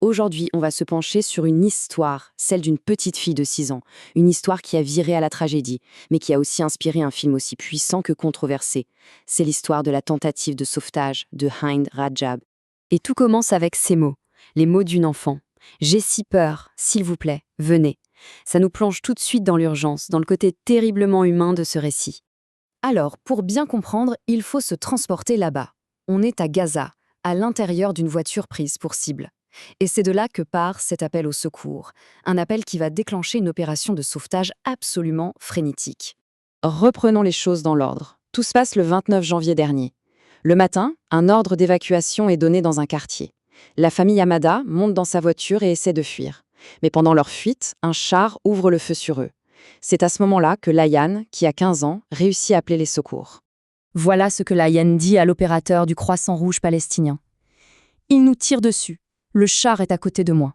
Aujourd'hui, on va se pencher sur une histoire, celle d'une petite fille de 6 ans. Une histoire qui a viré à la tragédie, mais qui a aussi inspiré un film aussi puissant que controversé. C'est l'histoire de la tentative de sauvetage de Hind Rajab. Et tout commence avec ces mots, les mots d'une enfant. J'ai si peur, s'il vous plaît, venez. Ça nous plonge tout de suite dans l'urgence, dans le côté terriblement humain de ce récit. Alors, pour bien comprendre, il faut se transporter là-bas. On est à Gaza, à l'intérieur d'une voiture prise pour cible. Et c'est de là que part cet appel au secours, un appel qui va déclencher une opération de sauvetage absolument frénétique. Reprenons les choses dans l'ordre. Tout se passe le 29 janvier dernier. Le matin, un ordre d'évacuation est donné dans un quartier. La famille Hamada monte dans sa voiture et essaie de fuir. Mais pendant leur fuite, un char ouvre le feu sur eux. C'est à ce moment-là que Layan, qui a 15 ans, réussit à appeler les secours. Voilà ce que Layan dit à l'opérateur du Croissant Rouge palestinien. Il nous tire dessus. Le char est à côté de moi.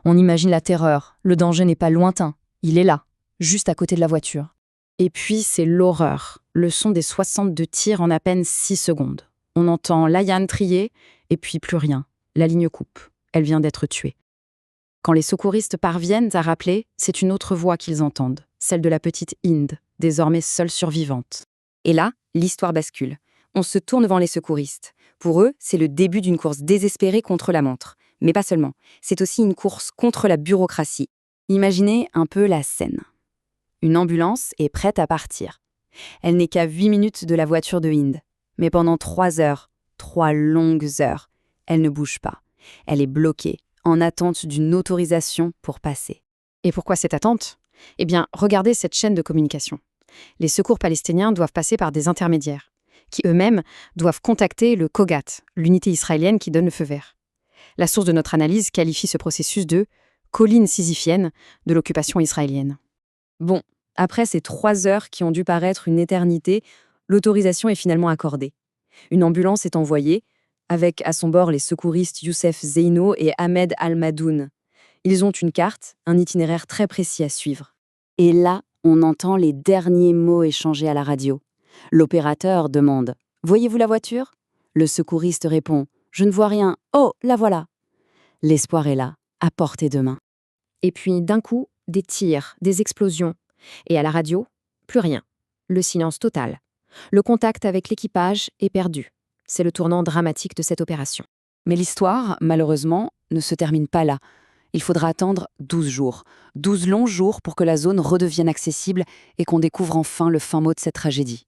On imagine la terreur. Le danger n'est pas lointain. Il est là, juste à côté de la voiture. Et puis, c'est l'horreur. Le son des 62 tirs en à peine 6 secondes. On entend Layan trier, et puis plus rien. La ligne coupe. Elle vient d'être tuée. Quand les secouristes parviennent à rappeler, c'est une autre voix qu'ils entendent, celle de la petite Hind, désormais seule survivante. Et là, l'histoire bascule. On se tourne devant les secouristes. Pour eux, c'est le début d'une course désespérée contre la montre. Mais pas seulement, c'est aussi une course contre la bureaucratie. Imaginez un peu la scène. Une ambulance est prête à partir. Elle n'est qu'à 8 minutes de la voiture de Hind. Mais pendant 3 heures, 3 longues heures, elle ne bouge pas. Elle est bloquée, en attente d'une autorisation pour passer. Et pourquoi cette attente ? Eh bien, regardez cette chaîne de communication. Les secours palestiniens doivent passer par des intermédiaires, qui eux-mêmes doivent contacter le Kogat, l'unité israélienne qui donne le feu vert. La source de notre analyse qualifie ce processus de colline sisyphienne de l'occupation israélienne. Bon, après ces 3 heures qui ont dû paraître une éternité, l'autorisation est finalement accordée. Une ambulance est envoyée, avec à son bord les secouristes Youssef Zeino et Ahmed Al-Madoun. Ils ont une carte, un itinéraire très précis à suivre. Et là, on entend les derniers mots échangés à la radio. L'opérateur demande « Voyez-vous la voiture ?» Le secouriste répond « Je ne vois rien. Oh, la voilà !» L'espoir est là, à portée de main. Et puis, d'un coup, des tirs, des explosions. Et à la radio, plus rien. Le silence total. Le contact avec l'équipage est perdu. C'est le tournant dramatique de cette opération. Mais l'histoire, malheureusement, ne se termine pas là. Il faudra attendre 12 jours. 12 longs jours pour que la zone redevienne accessible et qu'on découvre enfin le fin mot de cette tragédie.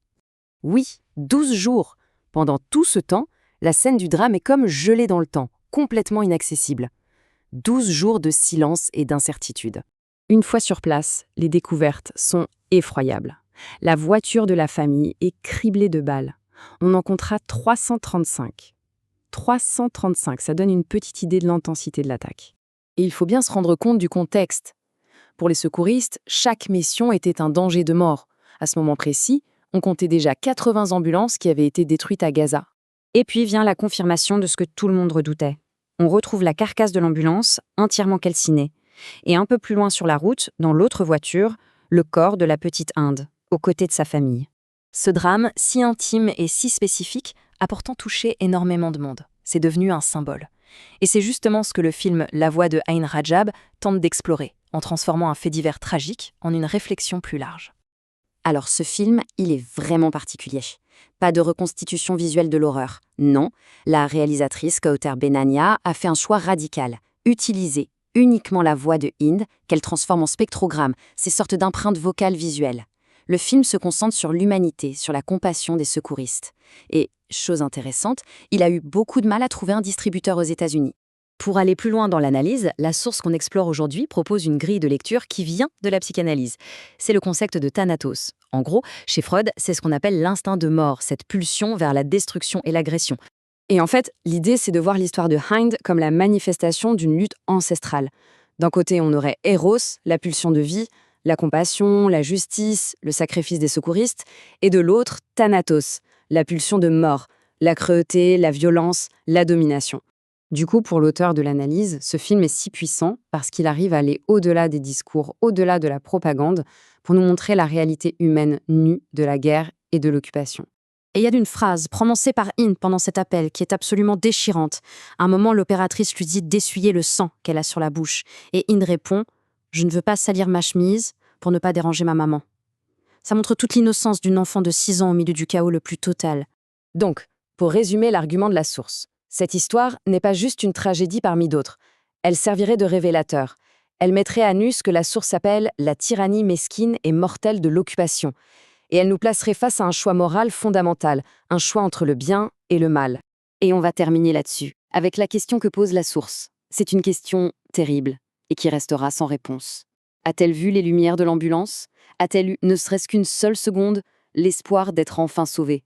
Oui, 12 jours. Pendant tout ce temps, la scène du drame est comme gelée dans le temps, complètement inaccessible. 12 jours de silence et d'incertitude. Une fois sur place, les découvertes sont effroyables. La voiture de la famille est criblée de balles. On en comptera 335. 335, ça donne une petite idée de l'intensité de l'attaque. Et il faut bien se rendre compte du contexte. Pour les secouristes, chaque mission était un danger de mort. À ce moment précis, on comptait déjà 80 ambulances qui avaient été détruites à Gaza. Et puis vient la confirmation de ce que tout le monde redoutait. On retrouve la carcasse de l'ambulance, entièrement calcinée. Et un peu plus loin sur la route, dans l'autre voiture, le corps de la petite Hind, aux côtés de sa famille. Ce drame, si intime et si spécifique, a pourtant touché énormément de monde. C'est devenu un symbole. Et c'est justement ce que le film La voix de Hind Rajab tente d'explorer, en transformant un fait divers tragique en une réflexion plus large. Alors ce film, il est vraiment particulier. Pas de reconstitution visuelle de l'horreur. Non, la réalisatrice Kauter Benania a fait un choix radical. Utiliser uniquement la voix de Hind, qu'elle transforme en spectrogramme, ces sortes d'empreintes vocales visuelles. Le film se concentre sur l'humanité, sur la compassion des secouristes. Et, chose intéressante, il a eu beaucoup de mal à trouver un distributeur aux États-Unis. Pour aller plus loin dans l'analyse, la source qu'on explore aujourd'hui propose une grille de lecture qui vient de la psychanalyse. C'est le concept de Thanatos. En gros, chez Freud, c'est ce qu'on appelle l'instinct de mort, cette pulsion vers la destruction et l'agression. Et en fait, l'idée, c'est de voir l'histoire de Hind comme la manifestation d'une lutte ancestrale. D'un côté, on aurait Eros, la pulsion de vie, la compassion, la justice, le sacrifice des secouristes, et de l'autre, Thanatos, la pulsion de mort, la cruauté, la violence, la domination. Du coup, pour l'auteur de l'analyse, ce film est si puissant parce qu'il arrive à aller au-delà des discours, au-delà de la propagande, pour nous montrer la réalité humaine nue de la guerre et de l'occupation. Et il y a une phrase prononcée par Inde pendant cet appel qui est absolument déchirante. À un moment, l'opératrice lui dit d'essuyer le sang qu'elle a sur la bouche. Et Inde répond « Je ne veux pas salir ma chemise pour ne pas déranger ma maman ». Ça montre toute l'innocence d'une enfant de 6 ans au milieu du chaos le plus total. Donc, pour résumer l'argument de la source, cette histoire n'est pas juste une tragédie parmi d'autres. Elle servirait de révélateur. Elle mettrait à nu ce que la source appelle la tyrannie mesquine et mortelle de l'occupation. Et elle nous placerait face à un choix moral fondamental, un choix entre le bien et le mal. Et on va terminer là-dessus, avec la question que pose la source. C'est une question terrible et qui restera sans réponse. A-t-elle vu les lumières de l'ambulance? A-t-elle eu, ne serait-ce qu'une seule seconde, l'espoir d'être enfin sauvée?